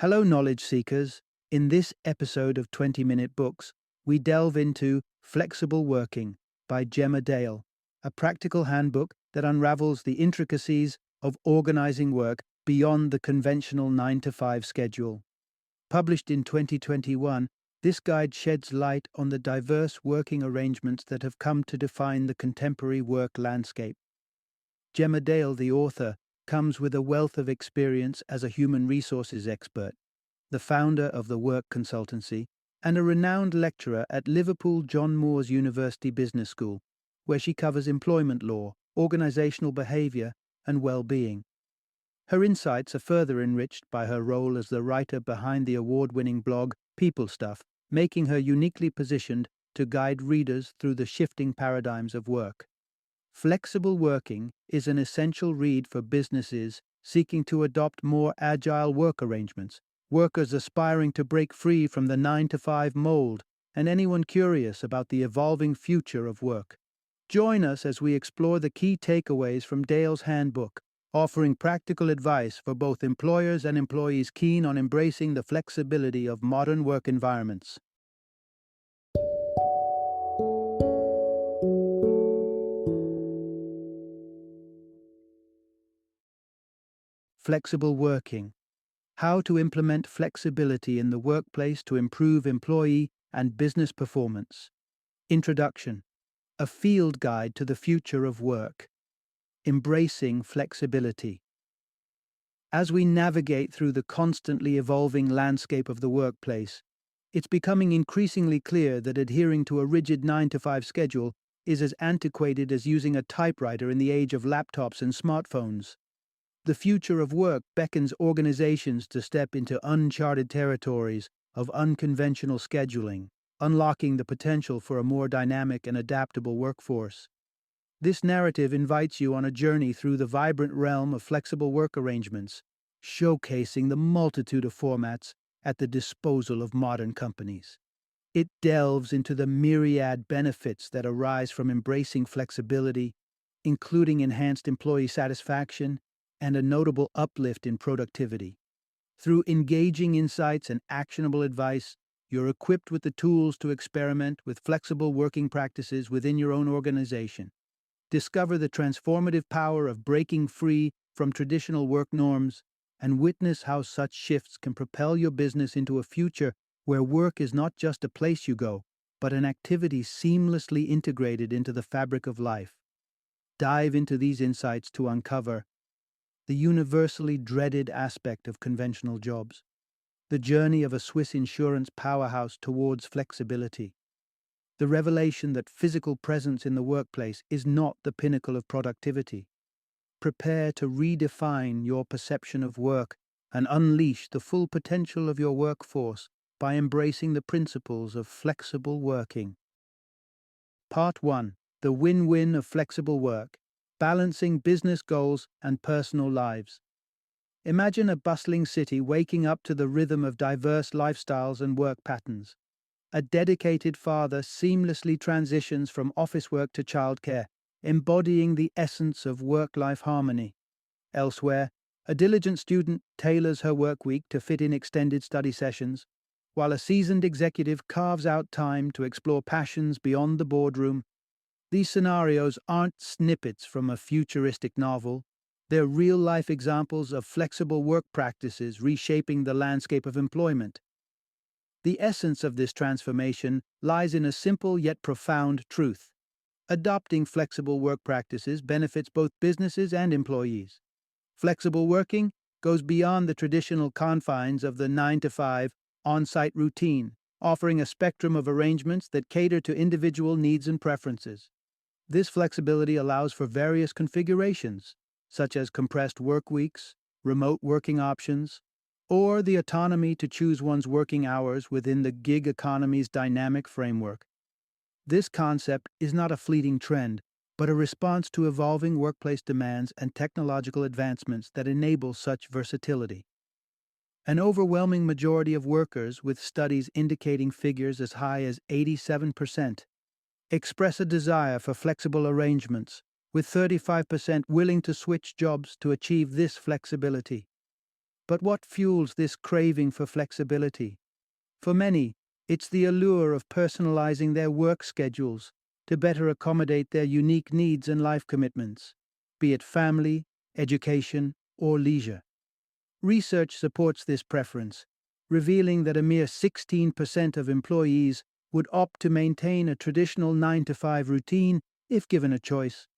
Hello, knowledge seekers. In this episode of 20-Minute Books, we delve into Flexible Working by Gemma, a practical handbook that unravels the intricacies of organizing work beyond the conventional 9 to 5 schedule. Published in 2021, this guide sheds light on the diverse working arrangements that have come to define the contemporary work landscape. Gemma, the author, comes with a wealth of experience as a human resources expert, the founder of the Work Consultancy, and a renowned lecturer at Liverpool John Moores University Business School, where she covers employment law, organizational behavior, and well-being. Her insights are further enriched by her role as the writer behind the award-winning blog People Stuff, making her uniquely positioned to guide readers through the shifting paradigms of work. Flexible Working is an essential read for businesses seeking to adopt more agile work arrangements, workers aspiring to break free from the 9 to 5 mold, and anyone curious about the evolving future of work. Join us as we explore the key takeaways from Dale's handbook, offering practical advice for both employers and employees keen on embracing the flexibility of modern work environments. Flexible Working: How to implement flexibility in the workplace to improve employee and business performance. Introduction: A field guide to the future of work. Embracing flexibility. As we navigate through the constantly evolving landscape of the workplace, it's becoming increasingly clear that adhering to a rigid 9 to 5 schedule is as antiquated as using a typewriter in the age of laptops and smartphones. The future of work beckons organizations to step into uncharted territories of unconventional scheduling, unlocking the potential for a more dynamic and adaptable workforce. This narrative invites you on a journey through the vibrant realm of flexible work arrangements, showcasing the multitude of formats at the disposal of modern companies. It delves into the myriad benefits that arise from embracing flexibility, including enhanced employee satisfaction and a notable uplift in productivity. Through engaging insights and actionable advice, you're equipped with the tools to experiment with flexible working practices within your own organization. Discover the transformative power of breaking free from traditional work norms and witness how such shifts can propel your business into a future where work is not just a place you go, but an activity seamlessly integrated into the fabric of life. Dive into these insights to uncover the universally dreaded aspect of conventional jobs, the journey of a Swiss insurance powerhouse towards flexibility, the revelation that physical presence in the workplace is not the pinnacle of productivity. Prepare to redefine your perception of work and unleash the full potential of your workforce by embracing the principles of flexible working. Part 1: The win-win of flexible work: balancing business goals and personal lives. Imagine a bustling city waking up to the rhythm of diverse lifestyles and work patterns. A dedicated father seamlessly transitions from office work to childcare, embodying the essence of work-life harmony. Elsewhere, a diligent student tailors her work week to fit in extended study sessions, while a seasoned executive carves out time to explore passions beyond the boardroom. These scenarios aren't snippets from a futuristic novel. They're real-life examples of flexible work practices reshaping the landscape of employment. The essence of this transformation lies in a simple yet profound truth. Adopting flexible work practices benefits both businesses and employees. Flexible working goes beyond the traditional confines of the 9 to 5 on-site routine, offering a spectrum of arrangements that cater to individual needs and preferences. This flexibility allows for various configurations, such as compressed work weeks, remote working options, or the autonomy to choose one's working hours within the gig economy's dynamic framework. This concept is not a fleeting trend, but a response to evolving workplace demands and technological advancements that enable such versatility. An overwhelming majority of workers, with studies indicating figures as high as 87%, express a desire for flexible arrangements, with 35% willing to switch jobs to achieve this flexibility. But what fuels this craving for flexibility? For many, it's the allure of personalizing their work schedules to better accommodate their unique needs and life commitments, be it family, education, or leisure. Research supports this preference, revealing that a mere 16% of employees would opt to maintain a traditional 9 to 5 routine if given a choice.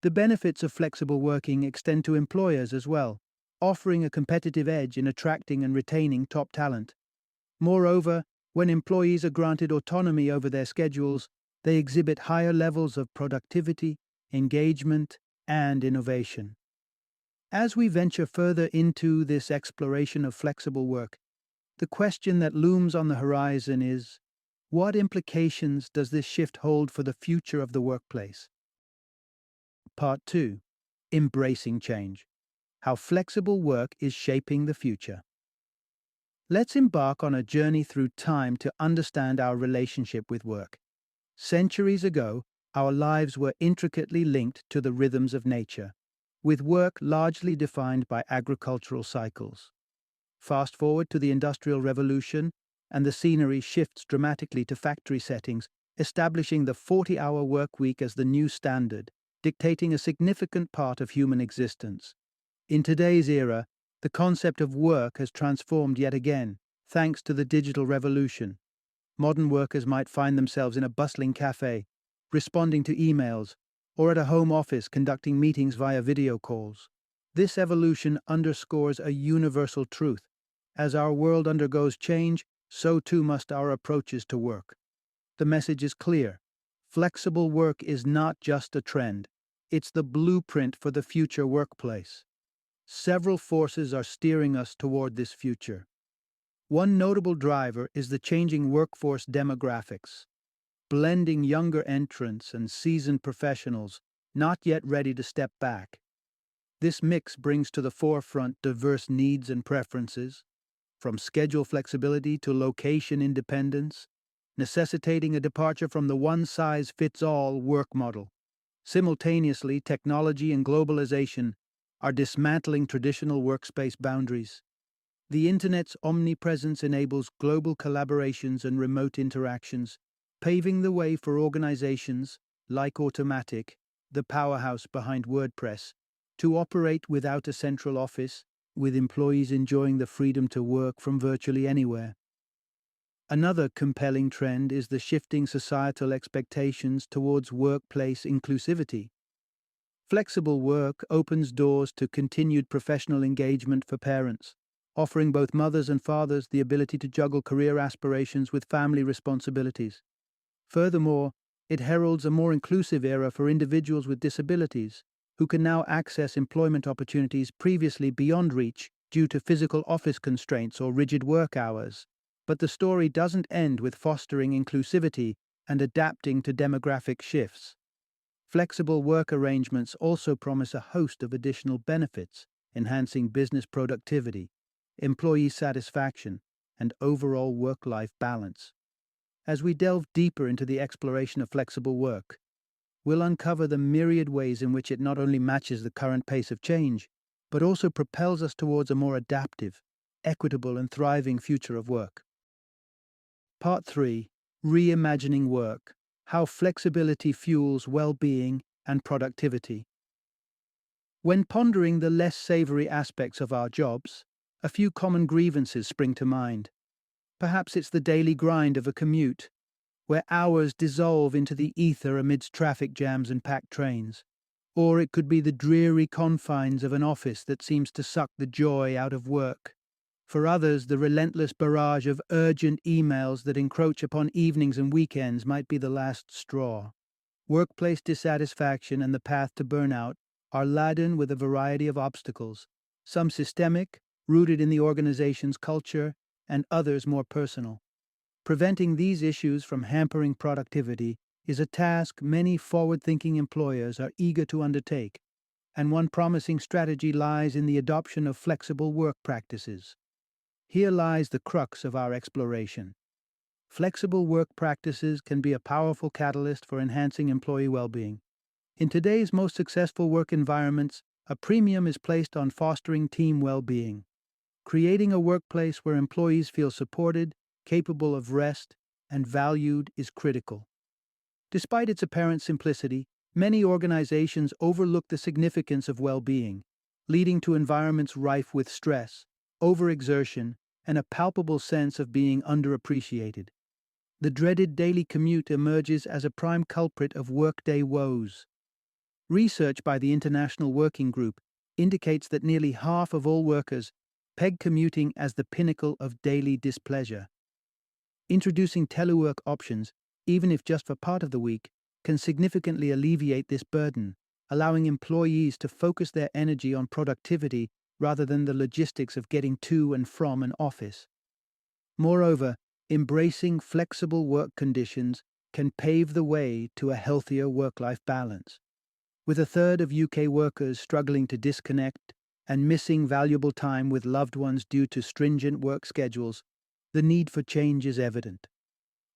The benefits of flexible working extend to employers as well, offering a competitive edge in attracting and retaining top talent. Moreover, when employees are granted autonomy over their schedules, they exhibit higher levels of productivity, engagement, and innovation. As we venture further into this exploration of flexible work, the question that looms on the horizon is, what implications does this shift hold for the future of the workplace? Part 2. Embracing change. How flexible work is shaping the future. Let's embark on a journey through time to understand our relationship with work. Centuries ago, our lives were intricately linked to the rhythms of nature, with work largely defined by agricultural cycles. Fast forward to the Industrial Revolution, and the scenery shifts dramatically to factory settings, establishing the 40-hour work week as the new standard, dictating a significant part of human existence. In today's era, the concept of work has transformed yet again, thanks to the digital revolution. Modern workers might find themselves in a bustling cafe, responding to emails, or at a home office conducting meetings via video calls. This evolution underscores a universal truth. As our world undergoes change, so too must our approaches to work. The message is clear. Flexible work is not just a trend, it's the blueprint for the future workplace. Several forces are steering us toward this future. One notable driver is the changing workforce demographics, blending younger entrants and seasoned professionals not yet ready to step back. This mix brings to the forefront diverse needs and preferences, from schedule flexibility to location independence, necessitating a departure from the one-size-fits-all work model. Simultaneously, technology and globalization are dismantling traditional workspace boundaries. The Internet's omnipresence enables global collaborations and remote interactions, paving the way for organizations like Automatic, the powerhouse behind WordPress, to operate without a central office, with employees enjoying the freedom to work from virtually anywhere. Another compelling trend is the shifting societal expectations towards workplace inclusivity. Flexible work opens doors to continued professional engagement for parents, offering both mothers and fathers the ability to juggle career aspirations with family responsibilities. Furthermore, it heralds a more inclusive era for individuals with disabilities, who can now access employment opportunities previously beyond reach due to physical office constraints or rigid work hours. But the story doesn't end with fostering inclusivity and adapting to demographic shifts. Flexible work arrangements also promise a host of additional benefits, enhancing business productivity, employee satisfaction, and overall work-life balance. As we delve deeper into the exploration of flexible work, we'll uncover the myriad ways in which it not only matches the current pace of change, but also propels us towards a more adaptive, equitable, and thriving future of work. Part 3. Reimagining work. How flexibility fuels well-being and productivity. When pondering the less savory aspects of our jobs, a few common grievances spring to mind. Perhaps it's the daily grind of a commute, where hours dissolve into the ether amidst traffic jams and packed trains. Or it could be the dreary confines of an office that seems to suck the joy out of work. For others, the relentless barrage of urgent emails that encroach upon evenings and weekends might be the last straw. Workplace dissatisfaction and the path to burnout are laden with a variety of obstacles, some systemic, rooted in the organization's culture, and others more personal. Preventing these issues from hampering productivity is a task many forward-thinking employers are eager to undertake, and one promising strategy lies in the adoption of flexible work practices. Here lies the crux of our exploration. Flexible work practices can be a powerful catalyst for enhancing employee well-being. In today's most successful work environments, a premium is placed on fostering team well-being. Creating a workplace where employees feel supported, capable of rest, and valued is critical. Despite its apparent simplicity, many organizations overlook the significance of well-being, leading to environments rife with stress, overexertion, and a palpable sense of being underappreciated. The dreaded daily commute emerges as a prime culprit of workday woes. Research by the International Working Group indicates that nearly half of all workers peg commuting as the pinnacle of daily displeasure. Introducing telework options, even if just for part of the week, can significantly alleviate this burden, allowing employees to focus their energy on productivity rather than the logistics of getting to and from an office. Moreover, embracing flexible work conditions can pave the way to a healthier work-life balance. With a third of UK workers struggling to disconnect and missing valuable time with loved ones due to stringent work schedules, the need for change is evident.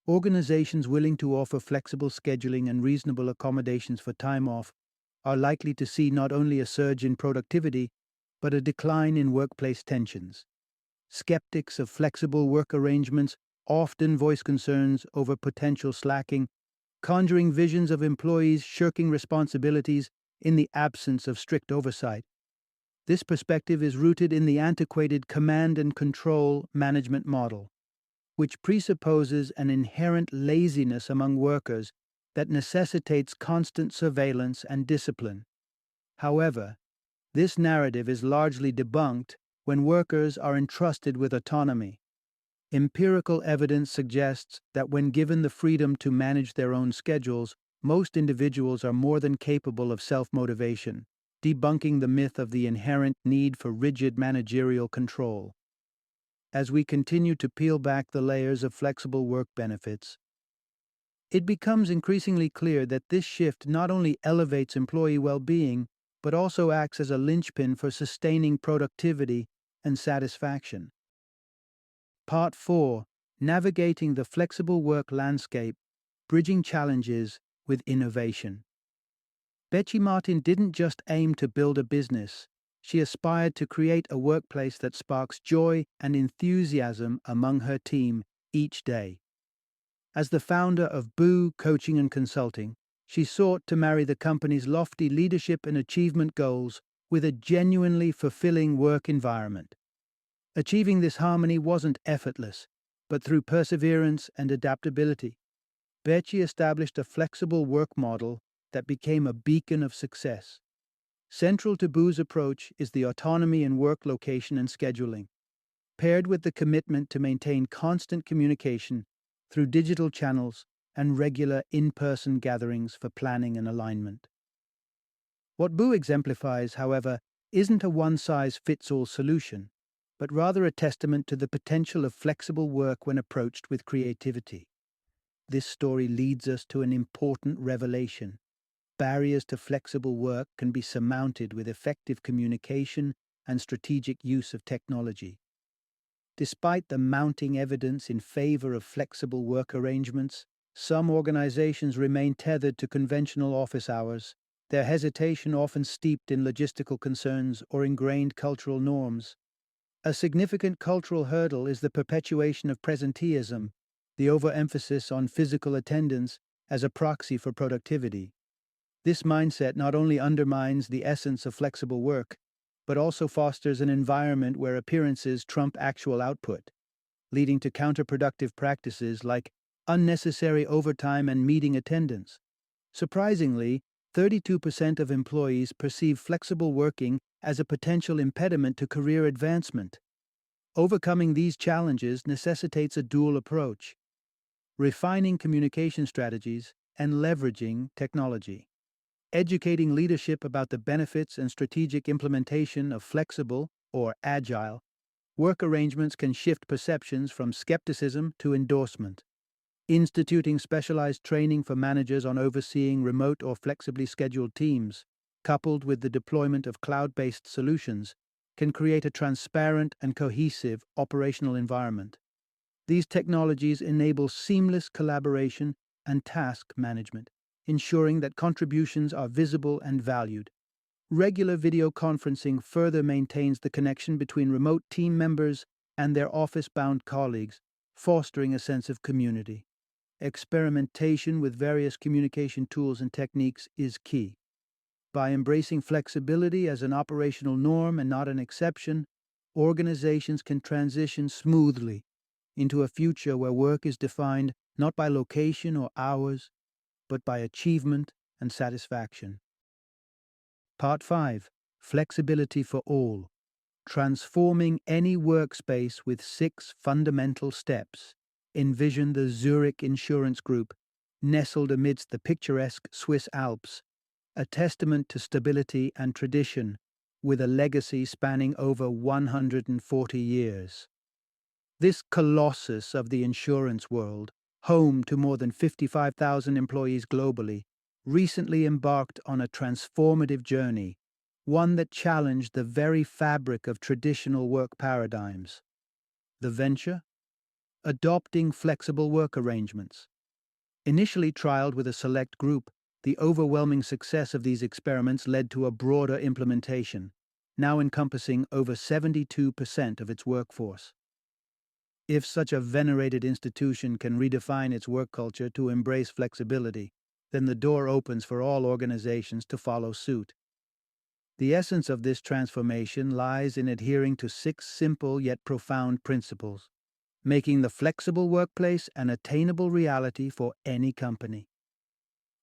Organizations willing to offer flexible scheduling and reasonable accommodations for time off are likely to see not only a surge in productivity, but a decline in workplace tensions. Skeptics of flexible work arrangements often voice concerns over potential slacking, conjuring visions of employees shirking responsibilities in the absence of strict oversight. This perspective is rooted in the antiquated command and control management model, which presupposes an inherent laziness among workers that necessitates constant surveillance and discipline. However, this narrative is largely debunked when workers are entrusted with autonomy. Empirical evidence suggests that when given the freedom to manage their own schedules, most individuals are more than capable of self-motivation, debunking the myth of the inherent need for rigid managerial control. As we continue to peel back the layers of flexible work benefits, it becomes increasingly clear that this shift not only elevates employee well-being, but also acts as a linchpin for sustaining productivity and satisfaction. Part 4. Navigating the flexible work landscape, bridging challenges with innovation. Betty Martin didn't just aim to build a business. She aspired to create a workplace that sparks joy and enthusiasm among her team each day. As the founder of Boo Coaching and Consulting, she sought to marry the company's lofty leadership and achievement goals with a genuinely fulfilling work environment. Achieving this harmony wasn't effortless, but through perseverance and adaptability, Betty established a flexible work model that became a beacon of success. Central to Boo's approach is the autonomy in work location and scheduling, paired with the commitment to maintain constant communication through digital channels and regular in-person gatherings for planning and alignment. What Boo exemplifies, however, isn't a one-size-fits-all solution, but rather a testament to the potential of flexible work when approached with creativity. This story leads us to an important revelation. Barriers to flexible work can be surmounted with effective communication and strategic use of technology. Despite the mounting evidence in favor of flexible work arrangements, some organizations remain tethered to conventional office hours, their hesitation often steeped in logistical concerns or ingrained cultural norms. A significant cultural hurdle is the perpetuation of presenteeism, the overemphasis on physical attendance as a proxy for productivity. This mindset not only undermines the essence of flexible work, but also fosters an environment where appearances trump actual output, leading to counterproductive practices like unnecessary overtime and meeting attendance. Surprisingly, 32% of employees perceive flexible working as a potential impediment to career advancement. Overcoming these challenges necessitates a dual approach: refining communication strategies and leveraging technology. Educating leadership about the benefits and strategic implementation of flexible, or agile, work arrangements can shift perceptions from skepticism to endorsement. Instituting specialized training for managers on overseeing remote or flexibly scheduled teams, coupled with the deployment of cloud-based solutions, can create a transparent and cohesive operational environment. These technologies enable seamless collaboration and task management, ensuring that contributions are visible and valued. Regular video conferencing further maintains the connection between remote team members and their office-bound colleagues, fostering a sense of community. Experimentation with various communication tools and techniques is key. By embracing flexibility as an operational norm and not an exception, organizations can transition smoothly into a future where work is defined not by location or hours, but by achievement and satisfaction. Part 5. Flexibility for all. Transforming any workspace with 6 fundamental steps. Envision the Zurich Insurance Group, nestled amidst the picturesque Swiss Alps, a testament to stability and tradition, with a legacy spanning over 140 years. This colossus of the insurance world, home to more than 55,000 employees globally, recently embarked on a transformative journey, one that challenged the very fabric of traditional work paradigms. The venture? Adopting flexible work arrangements. Initially trialed with a select group, the overwhelming success of these experiments led to a broader implementation, now encompassing over 72% of its workforce. If such a venerated institution can redefine its work culture to embrace flexibility, then the door opens for all organizations to follow suit. The essence of this transformation lies in adhering to 6 simple yet profound principles, making the flexible workplace an attainable reality for any company.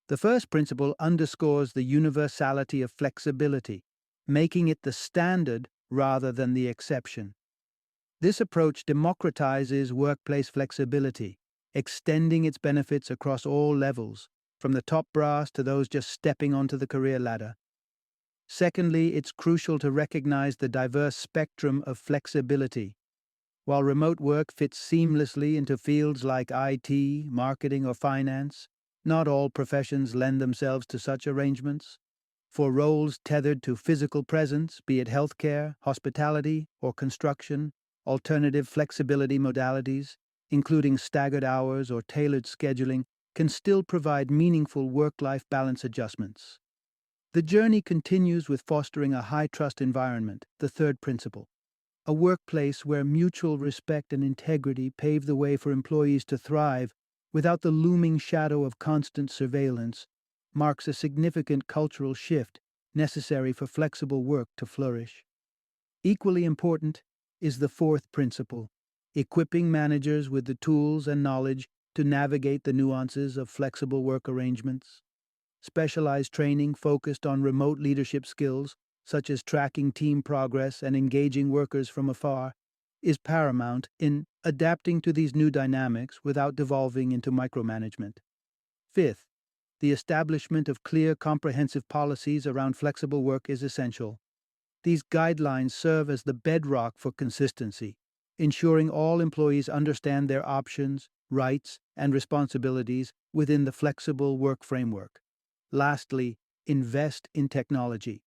The first principle underscores the universality of flexibility, making it the standard rather than the exception. This approach democratizes workplace flexibility, extending its benefits across all levels, from the top brass to those just stepping onto the career ladder. Secondly, it's crucial to recognize the diverse spectrum of flexibility. While remote work fits seamlessly into fields like IT, marketing, or finance, not all professions lend themselves to such arrangements. For roles tethered to physical presence, be it healthcare, hospitality, or construction, alternative flexibility modalities, including staggered hours or tailored scheduling, can still provide meaningful work-life balance adjustments. The journey continues with fostering a high-trust environment, the third principle. A workplace where mutual respect and integrity pave the way for employees to thrive without the looming shadow of constant surveillance marks a significant cultural shift necessary for flexible work to flourish. Equally important is the fourth principle, equipping managers with the tools and knowledge to navigate the nuances of flexible work arrangements. Specialized training focused on remote leadership skills, such as tracking team progress and engaging workers from afar, is paramount in adapting to these new dynamics without devolving into micromanagement. Fifth, the establishment of clear, comprehensive policies around flexible work is essential. These guidelines serve as the bedrock for consistency, ensuring all employees understand their options, rights, and responsibilities within the flexible work framework. Lastly, invest in technology.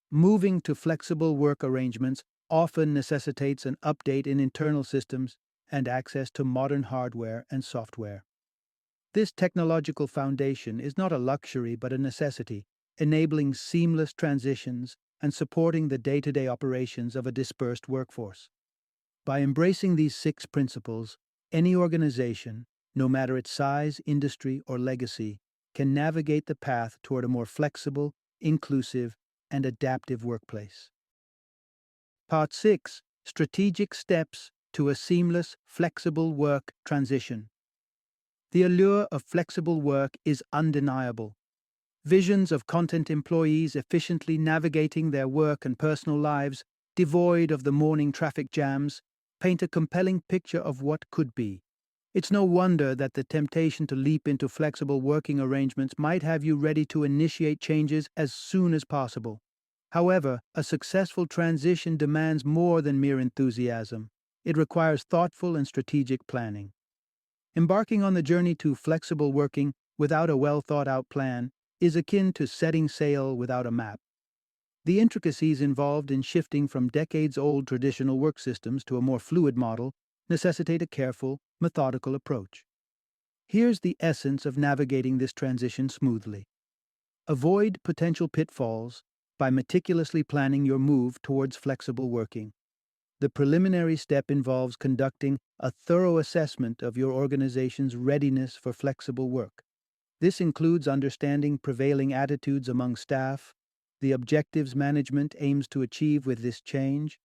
Moving to flexible work arrangements often necessitates an update in internal systems and access to modern hardware and software. This technological foundation is not a luxury but a necessity, enabling seamless transitions and supporting the day-to-day operations of a dispersed workforce. By embracing these 6 principles, any organization, no matter its size, industry, or legacy, can navigate the path toward a more flexible, inclusive, and adaptive workplace. Part 6. Strategic Steps to a Seamless, Flexible Work Transition. The allure of flexible work is undeniable. Visions of content employees efficiently navigating their work and personal lives, devoid of the morning traffic jams, paint a compelling picture of what could be. It's no wonder that the temptation to leap into flexible working arrangements might have you ready to initiate changes as soon as possible. However, a successful transition demands more than mere enthusiasm. It requires thoughtful and strategic planning. Embarking on the journey to flexible working without a well-thought-out plan is akin to setting sail without a map. The intricacies involved in shifting from decades-old traditional work systems to a more fluid model necessitate a careful, methodical approach. Here's the essence of navigating this transition smoothly. Avoid potential pitfalls by meticulously planning your move towards flexible working. The preliminary step involves conducting a thorough assessment of your organization's readiness for flexible work. This includes understanding prevailing attitudes among staff, the objectives management aims to achieve with this change,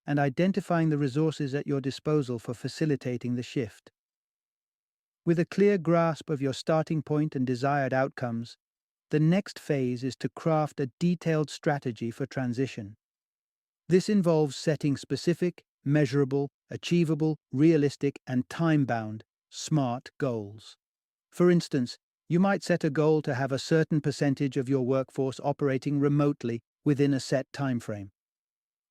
and identifying the resources at your disposal for facilitating the shift. With a clear grasp of your starting point and desired outcomes, the next phase is to craft a detailed strategy for transition. This involves setting specific, measurable, achievable, realistic, and time-bound, SMART goals. For instance, you might set a goal to have a certain percentage of your workforce operating remotely within a set timeframe.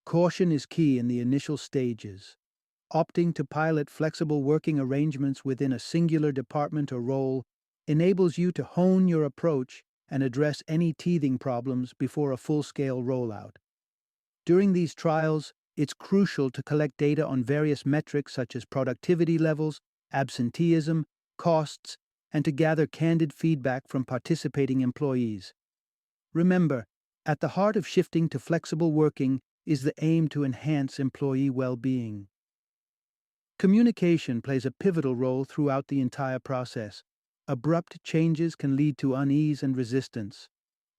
Caution is key in the initial stages. Opting to pilot flexible working arrangements within a singular department or role enables you to hone your approach and address any teething problems before a full-scale rollout. During these trials, it's crucial to collect data on various metrics such as productivity levels, absenteeism, costs, and to gather candid feedback from participating employees. Remember, at the heart of shifting to flexible working is the aim to enhance employee well-being. Communication plays a pivotal role throughout the entire process. Abrupt changes can lead to unease and resistance.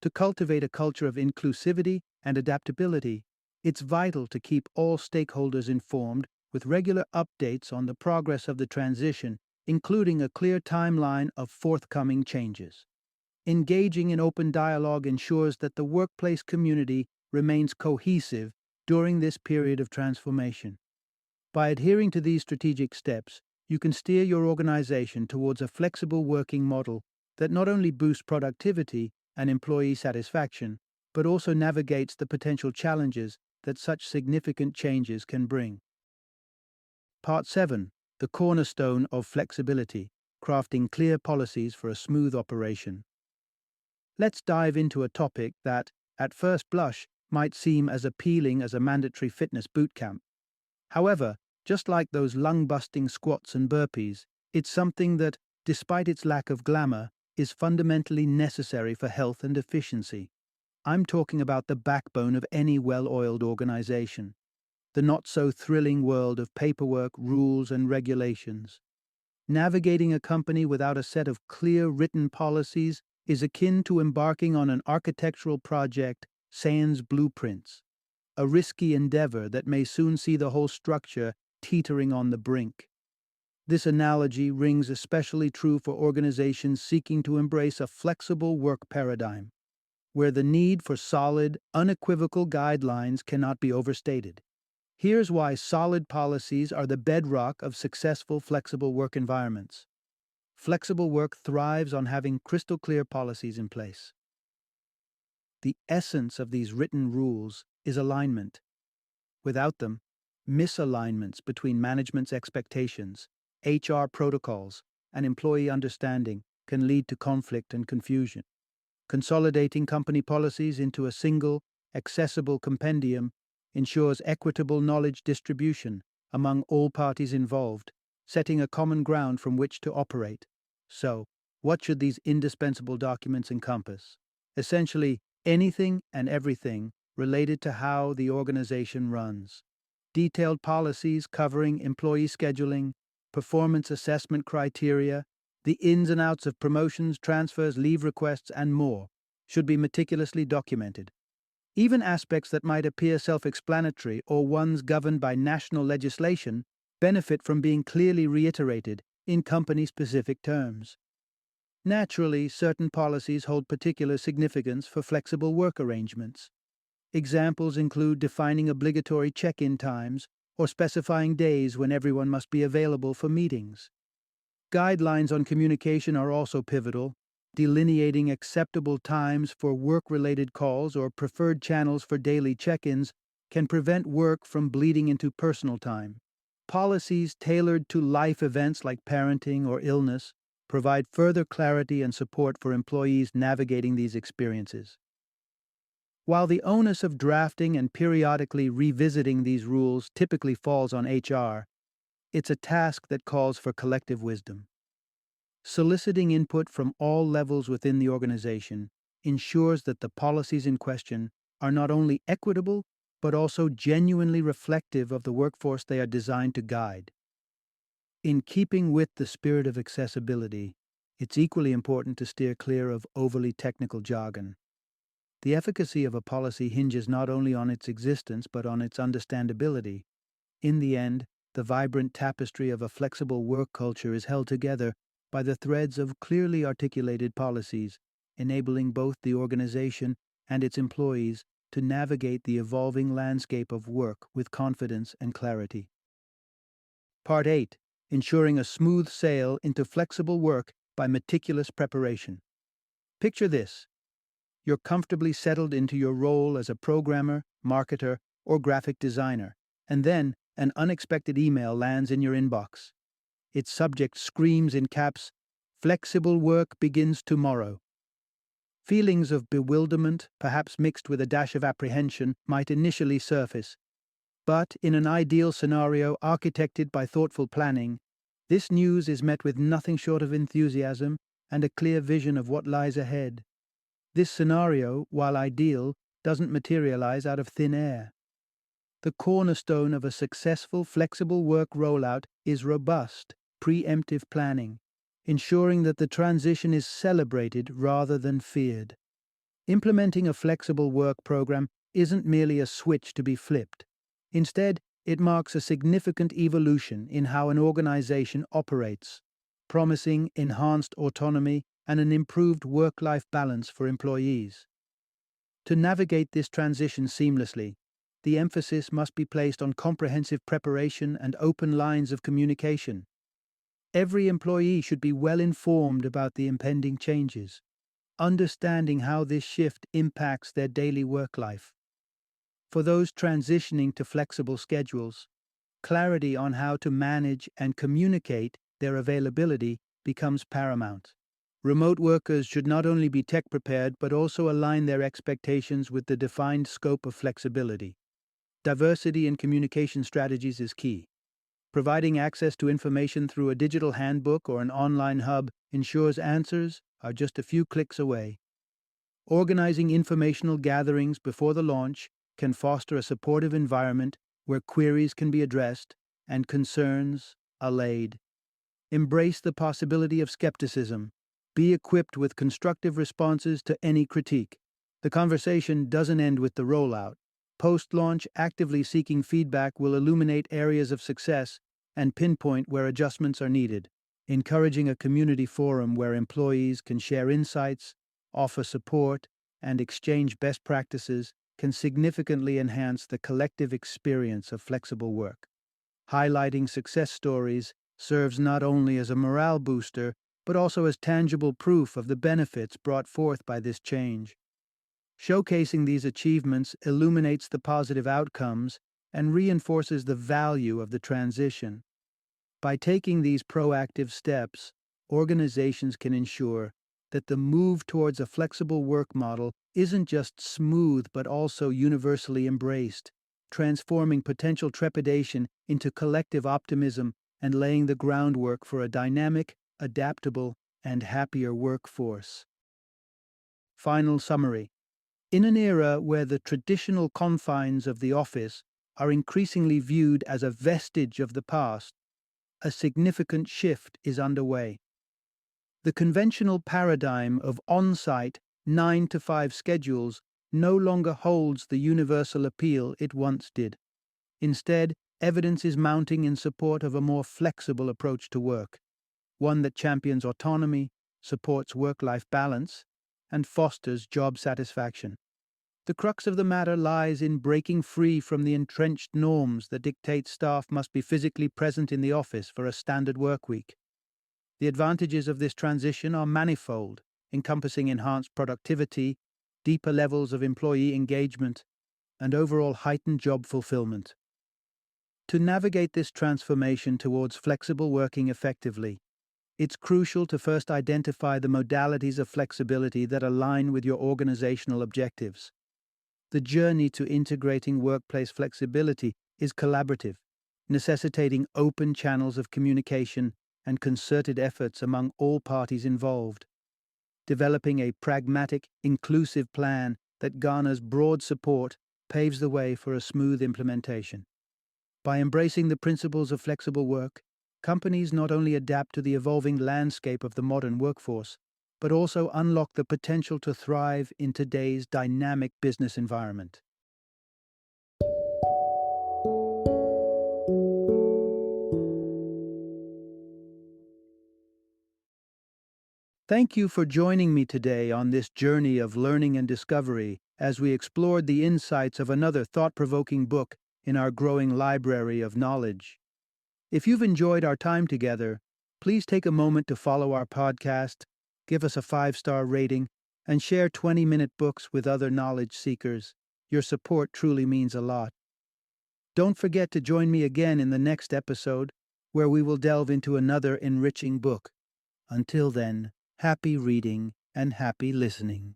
To cultivate a culture of inclusivity and adaptability, it's vital to keep all stakeholders informed with regular updates on the progress of the transition, including a clear timeline of forthcoming changes. Engaging in open dialogue ensures that the workplace community remains cohesive during this period of transformation. By adhering to these strategic steps, you can steer your organization towards a flexible working model that not only boosts productivity and employee satisfaction, but also navigates the potential challenges that such significant changes can bring. Part 7. The cornerstone of flexibility, crafting clear policies for a smooth operation. Let's dive into a topic that, at first blush, might seem as appealing as a mandatory fitness boot camp. However, just like those lung-busting squats and burpees, it's something that, despite its lack of glamour, is fundamentally necessary for health and efficiency. I'm talking about the backbone of any well-oiled organization, the not-so-thrilling world of paperwork, rules, and regulations. Navigating a company without a set of clear written policies is akin to embarking on an architectural project sans blueprints, a risky endeavor that may soon see the whole structure teetering on the brink. This analogy rings especially true for organizations seeking to embrace a flexible work paradigm, where the need for solid, unequivocal guidelines cannot be overstated. Here's why solid policies are the bedrock of successful flexible work environments. Flexible work thrives on having crystal clear policies in place. The essence of these written rules is alignment. Without them, misalignments between management's expectations, HR protocols, and employee understanding can lead to conflict and confusion. Consolidating company policies into a single, accessible compendium ensures equitable knowledge distribution among all parties involved, setting a common ground from which to operate. So, what should these indispensable documents encompass? Essentially, anything and everything related to how the organization runs. Detailed policies covering employee scheduling, performance assessment criteria, the ins and outs of promotions, transfers, leave requests, and more should be meticulously documented. Even aspects that might appear self-explanatory or ones governed by national legislation benefit from being clearly reiterated in company-specific terms. Naturally, certain policies hold particular significance for flexible work arrangements. Examples include defining obligatory check-in times or specifying days when everyone must be available for meetings. Guidelines on communication are also pivotal, delineating acceptable times for work-related calls or preferred channels for daily check-ins can prevent work from bleeding into personal time. Policies tailored to life events like parenting or illness provide further clarity and support for employees navigating these experiences. While the onus of drafting and periodically revisiting these rules typically falls on HR, it's a task that calls for collective wisdom. Soliciting input from all levels within the organization ensures that the policies in question are not only equitable, but also genuinely reflective of the workforce they are designed to guide. In keeping with the spirit of accessibility, it's equally important to steer clear of overly technical jargon. The efficacy of a policy hinges not only on its existence but on its understandability. In the end, the vibrant tapestry of a flexible work culture is held together by the threads of clearly articulated policies, enabling both the organization and its employees to navigate the evolving landscape of work with confidence and clarity. Part 8. Ensuring a smooth sail into flexible work by meticulous preparation. Picture this. You're comfortably settled into your role as a programmer, marketer, or graphic designer, and then an unexpected email lands in your inbox. Its subject screams in caps, "Flexible work begins tomorrow." Feelings of bewilderment, perhaps mixed with a dash of apprehension, might initially surface. But in an ideal scenario architected by thoughtful planning, this news is met with nothing short of enthusiasm and a clear vision of what lies ahead. This scenario, while ideal, doesn't materialize out of thin air. The cornerstone of a successful flexible work rollout is robust, preemptive planning, ensuring that the transition is celebrated rather than feared. Implementing a flexible work program isn't merely a switch to be flipped. Instead, it marks a significant evolution in how an organization operates, promising enhanced autonomy and an improved work-life balance for employees. To navigate this transition seamlessly, the emphasis must be placed on comprehensive preparation and open lines of communication. Every employee should be well informed about the impending changes, understanding how this shift impacts their daily work life. For those transitioning to flexible schedules, clarity on how to manage and communicate their availability becomes paramount. Remote workers should not only be tech prepared but also align their expectations with the defined scope of flexibility. Diversity in communication strategies is key. Providing access to information through a digital handbook or an online hub ensures answers are just a few clicks away. Organizing informational gatherings before the launch can foster a supportive environment where queries can be addressed and concerns allayed. Embrace the possibility of skepticism. Be equipped with constructive responses to any critique. The conversation doesn't end with the rollout. Post-launch, actively seeking feedback will illuminate areas of success and pinpoint where adjustments are needed. Encouraging a community forum where employees can share insights, offer support, and exchange best practices can significantly enhance the collective experience of flexible work. Highlighting success stories serves not only as a morale booster, but also as tangible proof of the benefits brought forth by this change. Showcasing these achievements illuminates the positive outcomes and reinforces the value of the transition. By taking these proactive steps, organizations can ensure that the move towards a flexible work model isn't just smooth but also universally embraced, transforming potential trepidation into collective optimism and laying the groundwork for a dynamic, adaptable, and happier workforce. Final summary. In an era where the traditional confines of the office are increasingly viewed as a vestige of the past, a significant shift is underway. The conventional paradigm of on-site 9-to-5 schedules no longer holds the universal appeal it once did. Instead, evidence is mounting in support of a more flexible approach to work, one that champions autonomy, supports work-life balance, and fosters job satisfaction. The crux of the matter lies in breaking free from the entrenched norms that dictate staff must be physically present in the office for a standard work week. The advantages of this transition are manifold, encompassing enhanced productivity, deeper levels of employee engagement, and overall heightened job fulfillment. To navigate this transformation towards flexible working effectively, it's crucial to first identify the modalities of flexibility that align with your organizational objectives. The journey to integrating workplace flexibility is collaborative, necessitating open channels of communication and concerted efforts among all parties involved. Developing a pragmatic, inclusive plan that Ghana's broad support paves the way for a smooth implementation. By embracing the principles of flexible work, companies not only adapt to the evolving landscape of the modern workforce, but also unlock the potential to thrive in today's dynamic business environment. Thank you for joining me today on this journey of learning and discovery as we explored the insights of another thought-provoking book in our growing library of knowledge. If you've enjoyed our time together, please take a moment to follow our podcast, give us a 5-star rating, and share 20-minute books with other knowledge seekers. Your support truly means a lot. Don't forget to join me again in the next episode, where we will delve into another enriching book. Until then, happy reading and happy listening.